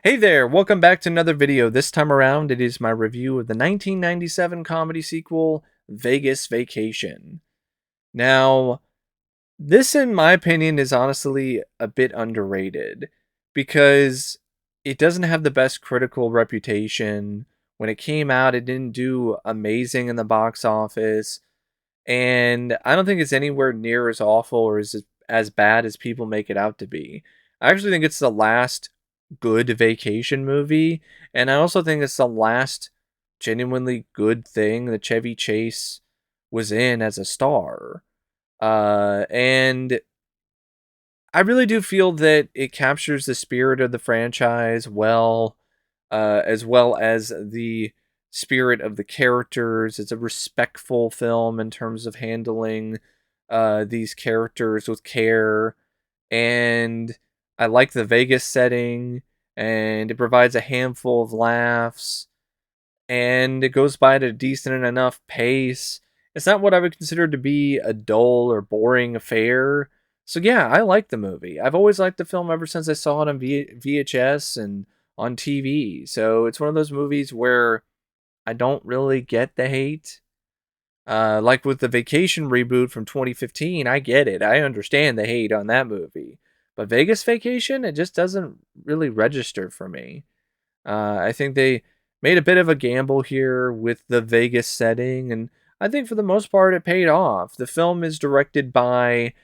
Hey there, welcome back to another video. This time around, it is my review of the 1997 comedy sequel, Vegas Vacation. Now, this, in my opinion, is honestly a bit underrated because it doesn't have the best critical reputation. When it came out, it didn't do amazing in the box office, and I don't think it's anywhere near as awful or as bad as people make it out to be. I actually think it's the last good vacation movie, and I also think it's the last genuinely good thing that Chevy Chase was in as a star. And I really do feel that it captures the spirit of the franchise well, as well as the spirit of the characters. It's a respectful film in terms of handling these characters with care, and I like the Vegas setting, and it provides a handful of laughs, and it goes by at a decent enough pace. It's not what I would consider to be a dull or boring affair. So yeah, I like the movie. I've always liked the film ever since I saw it on VHS and on TV. So it's one of those movies where I don't really get the hate. Like with the Vacation reboot from 2015, I get it. I understand the hate on that movie. But Vegas Vacation, it just doesn't really register for me. I think they made a bit of a gamble here with the Vegas setting, and I think for the most part it paid off. The film is directed by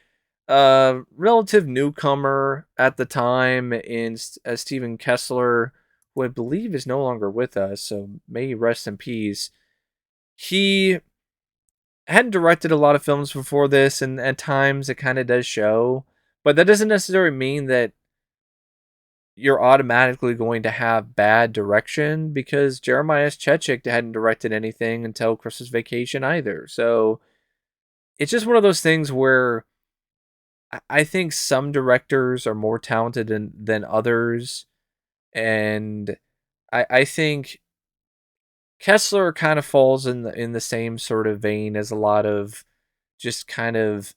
a relative newcomer at the time in Stephen Kessler, who I believe is no longer with us, so may he rest in peace. He hadn't directed a lot of films before this, and at times it kind of does show, but that doesn't necessarily mean that you're automatically going to have bad direction, because Jeremiah Chechik hadn't directed anything until Christmas Vacation either. So it's just one of those things where I think some directors are more talented than others, and I think Kessler kind of falls in the same sort of vein as a lot of just kind of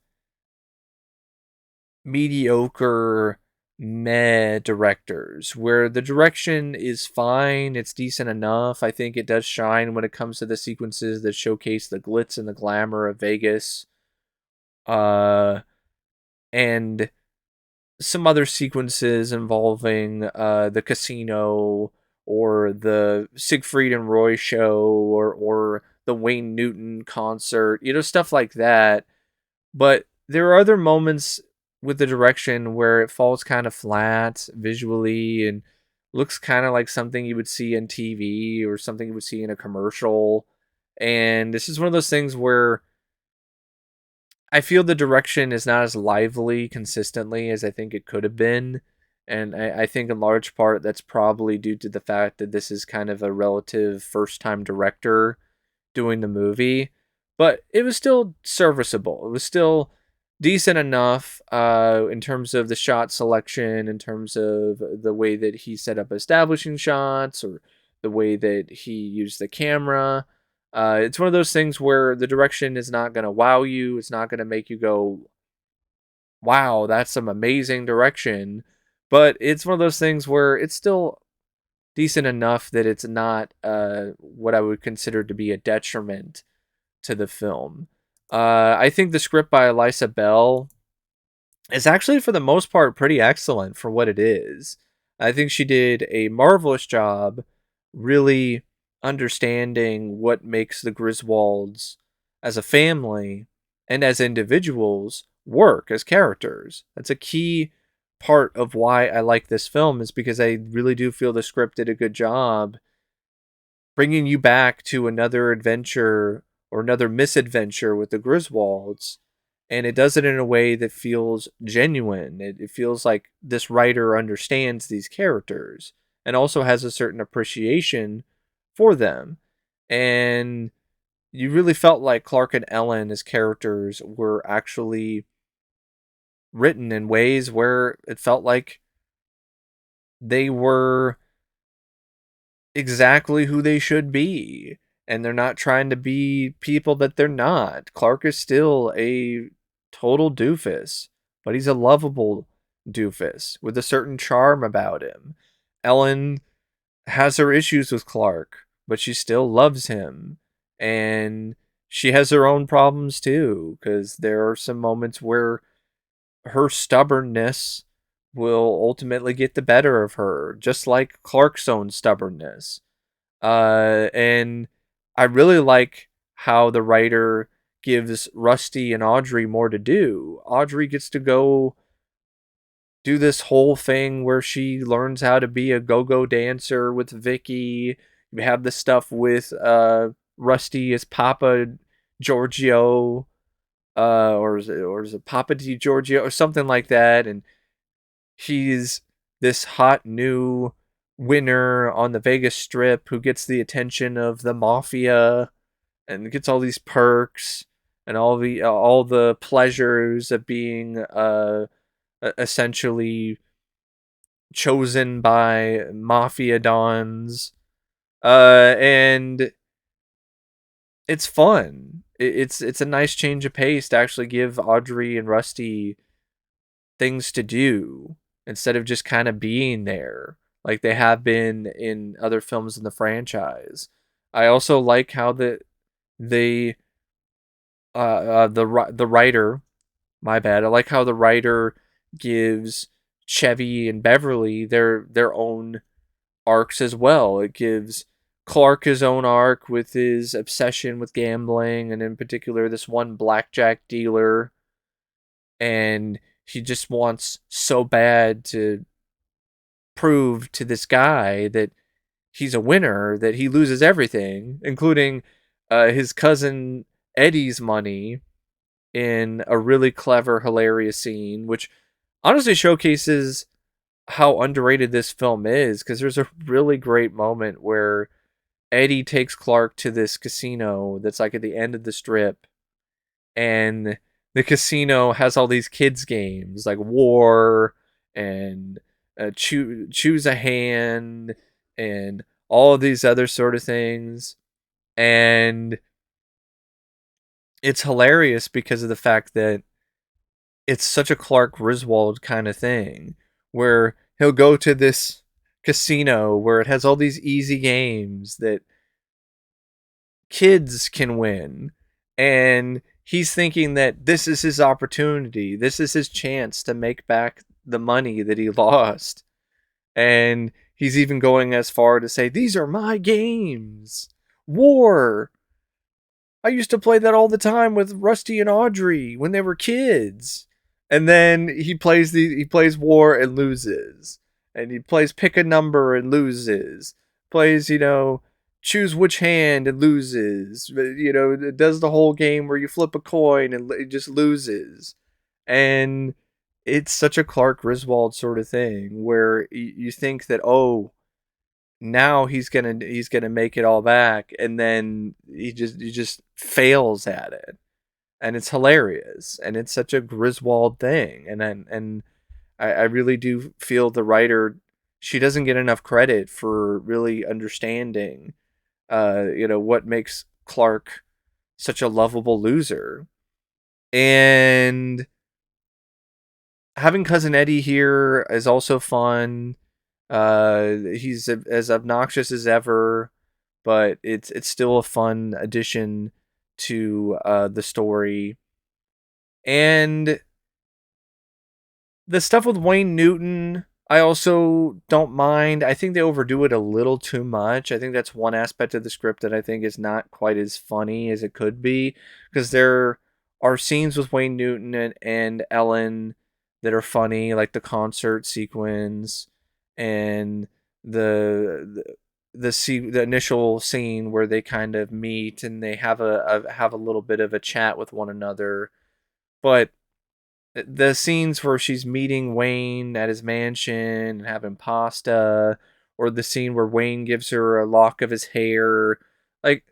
mediocre meh directors, where the direction is fine, it's decent enough. I think it does shine when it comes to the sequences that showcase the glitz and the glamour of Vegas, uh and some other sequences involving the casino, or the Siegfried and Roy show, or the Wayne Newton concert, stuff like that. But there are other moments with the direction where it falls kind of flat visually and looks kind of like something you would see in TV or something you would see in a commercial. And this is one of those things where I feel the direction is not as lively consistently as I think it could have been. And I think in large part that's probably due to the fact that this is kind of a relative first time director doing the movie. But it was still serviceable. It was still decent enough in terms of the shot selection, in terms of the way that he set up establishing shots, or the way that he used the camera. It's one of those things where the direction is not going to wow you. It's not going to make you go, wow, that's some amazing direction. But it's one of those things where it's still decent enough that it's not what I would consider to be a detriment to the film. I think the script by Elisa Bell is actually, for the most part, pretty excellent for what it is. I think she did a marvelous job really understanding what makes the Griswolds as a family and as individuals work as characters. That's a key part of why I like this film, is because I really do feel the script did a good job bringing you back to another adventure or another misadventure with the Griswolds, and it does it in a way that feels genuine. It feels like this writer understands these characters and also has a certain appreciation for them. And you really felt like Clark and Ellen as characters were actually written in ways where it felt like they were exactly who they should be, and they're not trying to be people that they're not. Clark is still a total doofus, but he's a lovable doofus with a certain charm about him. Ellen has her issues with Clark, but she still loves him. And she has her own problems too, because there are some moments where her stubbornness will ultimately get the better of her, just like Clark's own stubbornness. And I really like how the writer gives Rusty and Audrey more to do. Audrey gets to go do this whole thing where she learns how to be a go-go dancer with Vicky. You have the stuff with Rusty as Papa Giorgio, or is it Papa Di Giorgio or something like that, and he's this hot new winner on the Vegas Strip who gets the attention of the mafia and gets all these perks and all the pleasures of being essentially chosen by mafia dons. And it's fun. It's a nice change of pace to actually give Audrey and Rusty things to do instead of just kind of being there like they have been in other films in the franchise. I also like how the the writer, my bad. I like how the writer gives Chevy and Beverly their own arcs as well. It gives Clark his own arc with his obsession with gambling, and in particular this one blackjack dealer, and he just wants so bad to prove to this guy that he's a winner that he loses everything, including his cousin Eddie's money, in a really clever, hilarious scene, which honestly showcases how underrated this film is, because there's a really great moment where Eddie takes Clark to this casino that's like at the end of the strip, and the casino has all these kids games like war and choose a hand and all of these other sort of things. And it's hilarious because of the fact that it's such a Clark Griswold kind of thing where he'll go to this casino where it has all these easy games that kids can win, and he's thinking that this is his opportunity, this is his chance to make back the money that he lost. And he's even going as far to say, these are my games. War, I used to play that all the time with Rusty and Audrey when they were kids. And then he plays war and loses. And he plays pick a number and loses. Plays, choose which hand and loses. It does the whole game where you flip a coin and it just loses. And it's such a Clark Griswold sort of thing where you think that, oh, now he's gonna make it all back, and then he just fails at it, and it's hilarious, and it's such a Griswold thing, and I really do feel the writer, she doesn't get enough credit for really understanding what makes Clark such a lovable loser. And having cousin Eddie here is also fun. He's as obnoxious as ever, but it's still a fun addition to the story. And the stuff with Wayne Newton, I also don't mind. I think they overdo it a little too much. I think that's one aspect of the script that I think is not quite as funny as it could be, because there are scenes with Wayne Newton and Ellen that are funny, like the concert sequence and the initial scene where they kind of meet and they have a little bit of a chat with one another. But the scenes where she's meeting Wayne at his mansion and having pasta, or the scene where Wayne gives her a lock of his hair, like,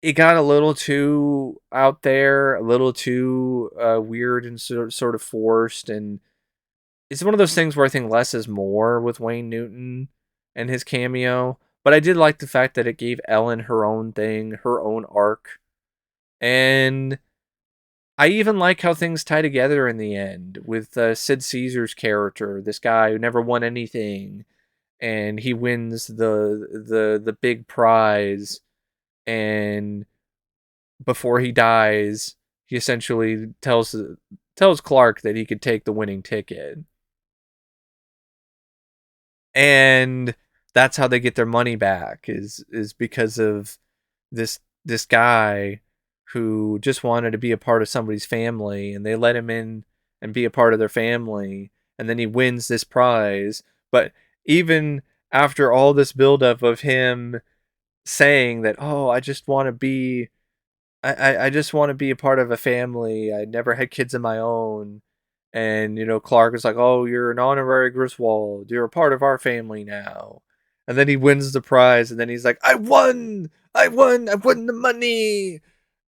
it got a little too out there, a little too weird and sort of forced. And it's one of those things where I think less is more with Wayne Newton and his cameo. But I did like the fact that it gave Ellen her own thing, her own arc. And I even like how things tie together in the end with Sid Caesar's character, this guy who never won anything. and he wins the big prize, and before he dies, he essentially tells Clark that he could take the winning ticket. And that's how they get their money back is because of this guy who just wanted to be a part of somebody's family, and they let him in and be a part of their family, and then he wins this prize. But even after all this buildup of him saying that, oh, I just want to be I just want to be a part of a family. I never had kids of my own. And, Clark is like, oh, you're an honorary Griswold. You're a part of our family now. And then he wins the prize. And then he's like, I won. I won. I won the money.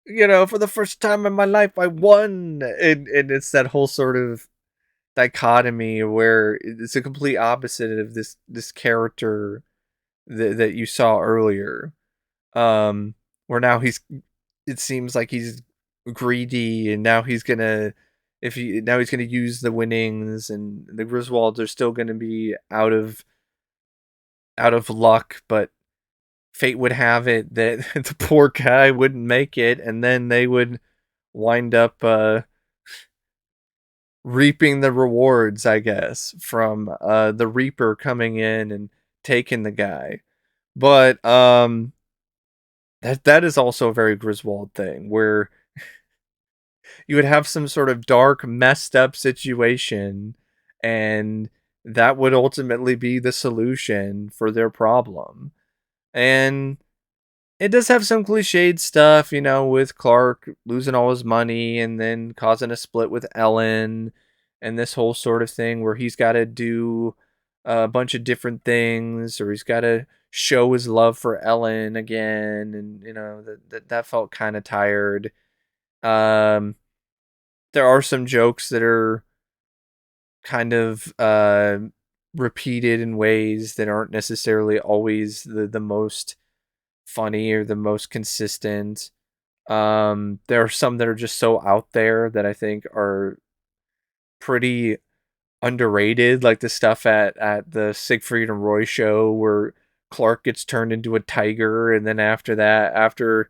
For the first time in my life, I won. And it's that whole sort of dichotomy where it's a complete opposite of this character that you saw earlier. Um, where now it seems like he's greedy, and now he's gonna use the winnings, and the Griswolds are still gonna be out of luck, but fate would have it that the poor guy wouldn't make it, and then they would wind up reaping the rewards, I guess, from the Reaper coming in and taking the guy. But that is also a very Griswold thing, where you would have some sort of dark, messed up situation, and that would ultimately be the solution for their problem. And it does have some cliched stuff, with Clark losing all his money and then causing a split with Ellen, and this whole sort of thing where he's got to do a bunch of different things, or he's got to show his love for Ellen again, and that felt kind of tired. Um, there are some jokes that are kind of repeated in ways that aren't necessarily always the most funny or the most consistent. There are some that are just so out there that I think are pretty underrated, like the stuff at the Siegfried and Roy show where Clark gets turned into a tiger, and then after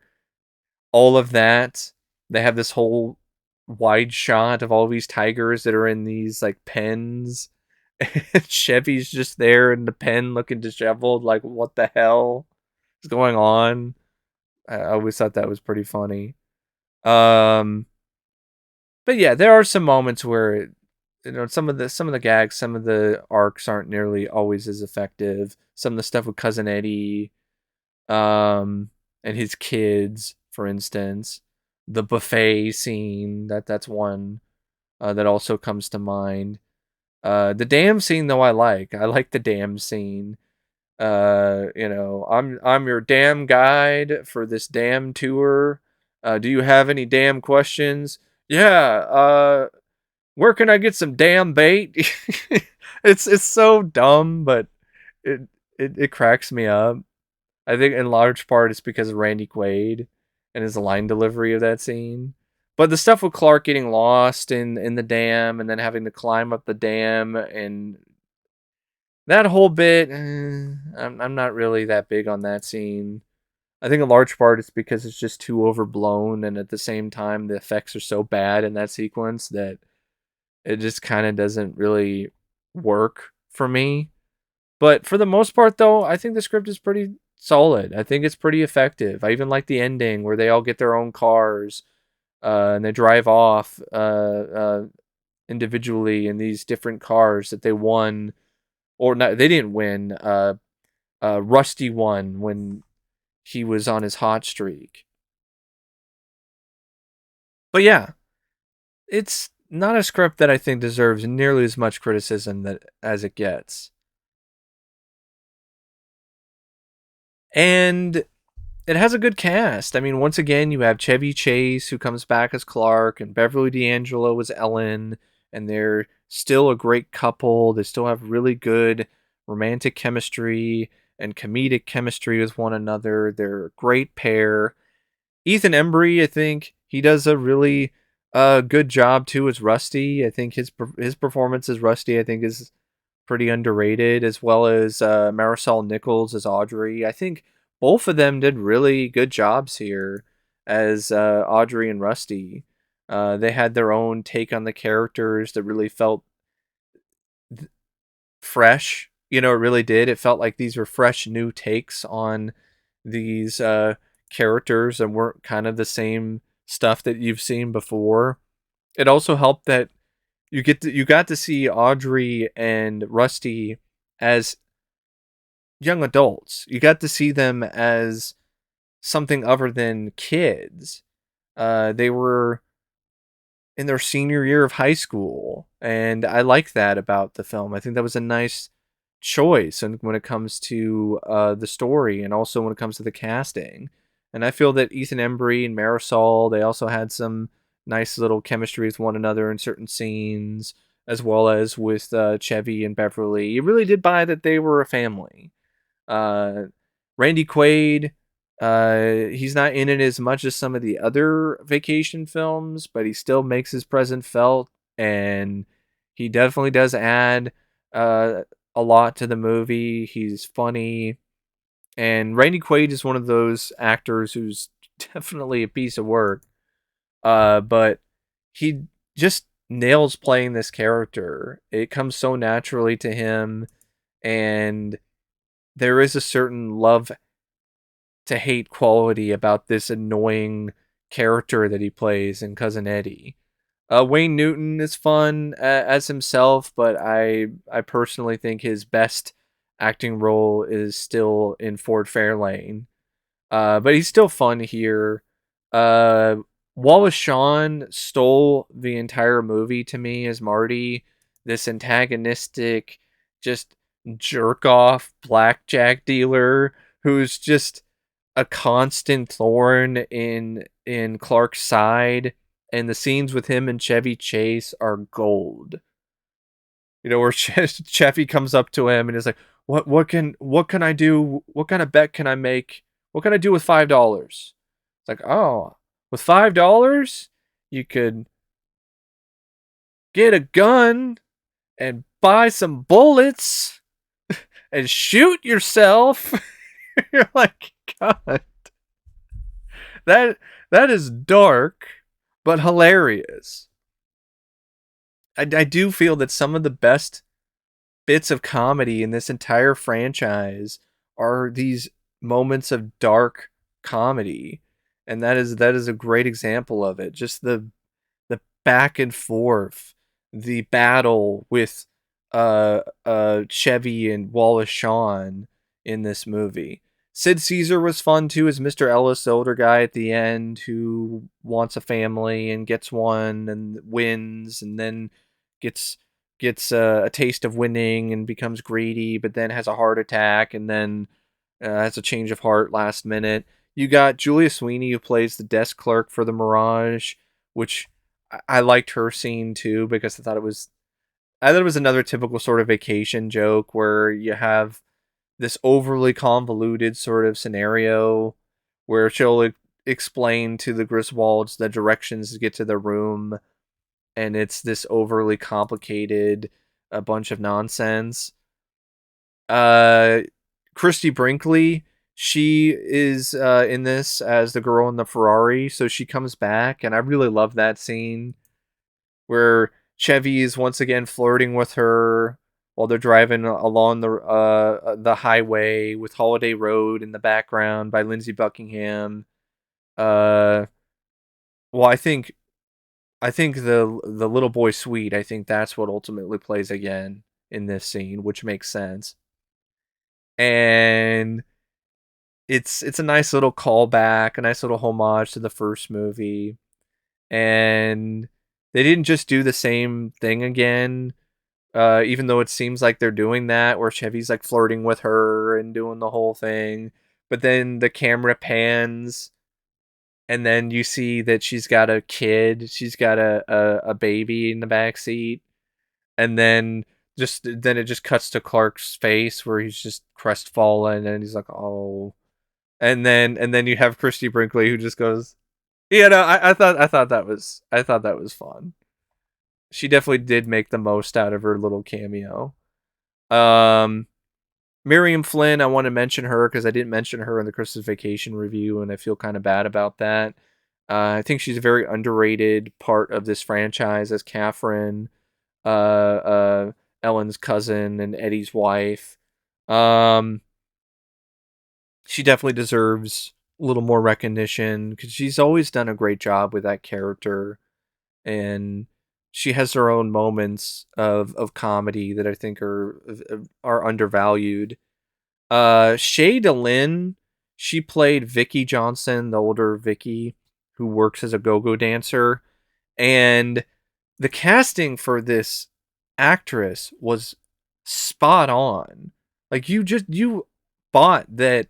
all of that, they have this whole wide shot of all these tigers that are in these like pens. And Chevy's just there in the pen looking disheveled, like, what the hell is going on? I always thought that was pretty funny. Um, but yeah, there are some moments where some of the gags, some of the arcs aren't nearly always as effective. Some of the stuff with Cousin Eddie, and his kids, for instance, the buffet scene, that's one that also comes to mind. The dam scene, though, I like the dam scene. I'm your damn guide for this damn tour. Do you have any damn questions? Yeah. Where can I get some damn bait? It's so dumb, but it it cracks me up. I think in large part it's because of Randy Quaid and his line delivery of that scene. But the stuff with Clark getting lost in the dam and then having to climb up the dam and that whole bit, I'm not really that big on that scene. I think in large part it's because it's just too overblown, and at the same time the effects are so bad in that sequence that it just kind of doesn't really work for me. But for the most part, though, I think the script is pretty solid. I think it's pretty effective. I even like the ending where they all get their own cars and they drive off individually in these different cars that they won, or not. They didn't win. Rusty won when he was on his hot streak. But yeah, it's not a script that I think deserves nearly as much criticism as it gets. And it has a good cast. I mean, once again, you have Chevy Chase, who comes back as Clark, and Beverly D'Angelo as Ellen, and they're still a great couple. They still have really good romantic chemistry and comedic chemistry with one another. They're a great pair. Ethan Embry, I think he does a really good job too as Rusty. I think his performance as Rusty, I think, is pretty underrated, as well as Marisol Nichols as Audrey. I think both of them did really good jobs here as Audrey and Rusty. They had their own take on the characters that really felt fresh. You know, it really did. It felt like these were fresh new takes on these characters and weren't kind of the same stuff that you've seen before. It also helped that you got to see Audrey and Rusty as young adults. You got to see them as something other than kids. They were in their senior year of high school, and I like that about the film. I think that was a nice choice, and when it comes to the story, and also when it comes to the casting. And I feel that Ethan Embry and Marisol, they also had some nice little chemistry with one another in certain scenes, as well as with Chevy and Beverly. You really did buy that they were a family. Uh, Randy Quaid, he's not in it as much as some of the other vacation films, but he still makes his presence felt, and he definitely does add uh, a lot to the movie. He's funny, and Randy Quaid is one of those actors who's definitely a piece of work. But he just nails playing this character. It comes so naturally to him, and there is a certain love to hate quality about this annoying character that he plays in Cousin Eddie. Wayne Newton is fun as himself, but I personally think his best acting role is still in Ford Fairlane. But he's still fun here. Uh, Wallace Shawn stole the entire movie to me as Marty, this antagonistic, just jerk off blackjack dealer who's just a constant thorn in Clark's side, and the scenes with him and Chevy Chase are gold. You know, where Chevy comes up to him and is like, what can I do? What kind of bet can I make? What can I do with $5?" It's like, oh, with $5 you could get a gun and buy some bullets and shoot yourself. You're like, God, that that is dark, but hilarious. I do feel that some of the best bits of comedy in this entire franchise are these moments of dark comedy, and that is a great example of it. Just the back and forth, the battle with Chevy and Wallace Shawn in this movie. Sid Caesar was fun too, as Mr. Ellis, the older guy at the end who wants a family and gets one and wins, and then gets a taste of winning and becomes greedy, but then has a heart attack and then has a change of heart last minute. You got Julia Sweeney, who plays the desk clerk for the Mirage, which I liked her scene too, because I thought it was another typical sort of vacation joke where you have this overly convoluted sort of scenario where she'll explain to the Griswolds the directions to get to their room, and it's this overly complicated a bunch of nonsense. Uh, Christy Brinkley, she is in this as the girl in the Ferrari, so she comes back, and I really love that scene where Chevy is once again flirting with her while they're driving along the highway with Holiday Road in the background by Lindsey Buckingham. Uh, well, I think the little boy suite. I think that's what ultimately plays again in this scene, which makes sense. And it's a nice little callback, a nice little homage to the first movie. And they didn't just do the same thing again, even though it seems like they're doing that, where Chevy's like flirting with her and doing the whole thing. But then the camera pans, and then you see that she's got a kid, she's got a baby in the back seat, and then it just cuts to Clark's face where he's just crestfallen, and he's like, oh. And then you have Christy Brinkley who just goes, yeah, no, I thought that was fun. She definitely did make the most out of her little cameo. Um, Miriam Flynn, I want to mention her because I didn't mention her in the Christmas Vacation review, and I feel kind of bad about that. I think she's a very underrated part of this franchise as Catherine, Ellen's cousin and Eddie's wife. Um, she definitely deserves a little more recognition because she's always done a great job with that character, and she has her own moments of comedy that I think are undervalued. Shay DeLynn, she played Vicky Johnson, the older Vicky, who works as a go-go dancer, and the casting for this actress was spot on. Like you bought that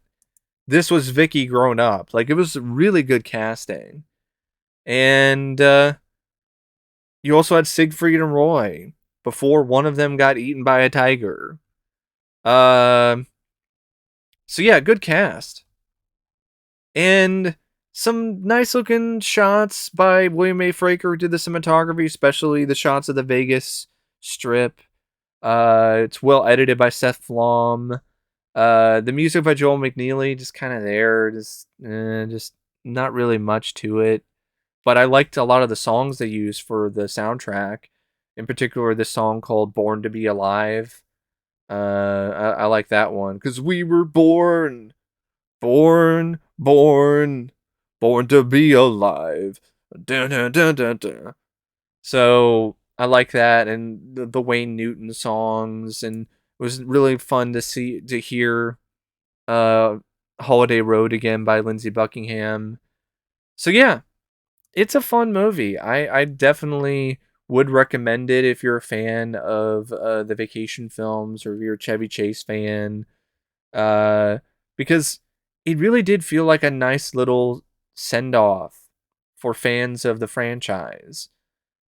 this was Vicky grown up. Like it was really good casting. And you also had Siegfried and Roy before one of them got eaten by a tiger. Uh, so yeah, good cast. And some nice looking shots by William A. Fraker, who did the cinematography, especially the shots of the Vegas Strip. It's well edited by Seth Flom. The music by Joel McNeely, just kind of there, just not really much to it. But I liked a lot of the songs they used for the soundtrack. In particular, this song called "Born to Be Alive." I like that one because we were born, born to be alive. Dun, dun, dun, dun, dun. So I like that, and the Wayne Newton songs, and it was really fun to hear uh, Holiday Road again by Lindsey Buckingham. So yeah, it's a fun movie. I definitely would recommend it if you're a fan of the vacation films or if you're a Chevy Chase fan. Uh, because it really did feel like a nice little send off for fans of the franchise.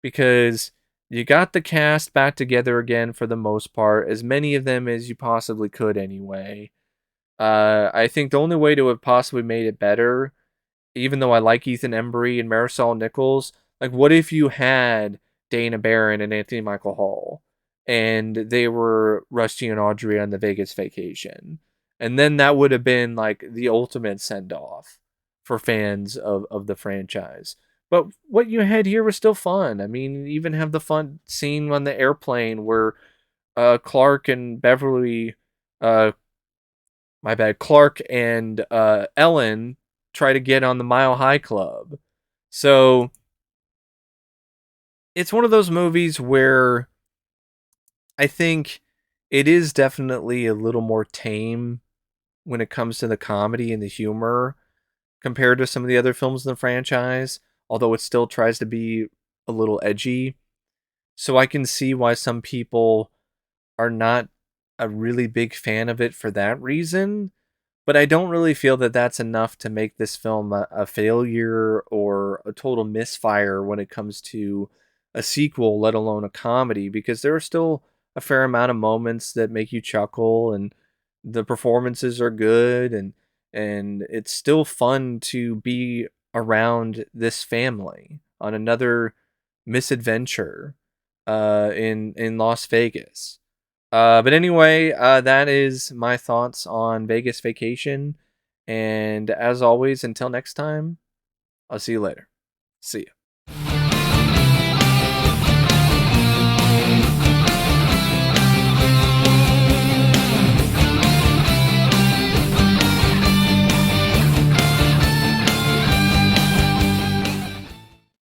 Because you got the cast back together again for the most part, as many of them as you possibly could anyway. I think the only way to have possibly made it better, even though I like Ethan Embry and Marisol Nichols, like what if you had Dana Barron and Anthony Michael Hall and they were Rusty and Audrey on the Vegas Vacation? And then that would have been like the ultimate send off for fans of the franchise. But what you had here was still fun. I mean, you even have the fun scene on the airplane where Clark and Beverly uh, my bad, Clark and Ellen try to get on the Mile High Club. So it's one of those movies where I think it is definitely a little more tame when it comes to the comedy and the humor compared to some of the other films in the franchise, although it still tries to be a little edgy. So I can see why some people are not a really big fan of it for that reason. But I don't really feel that that's enough to make this film a failure or a total misfire when it comes to a sequel, let alone a comedy, because there are still a fair amount of moments that make you chuckle, and the performances are good, and it's still fun to be around this family on another misadventure in Las Vegas. But anyway, that is my thoughts on Vegas Vacation. And as always, until next time, I'll see you later. See ya.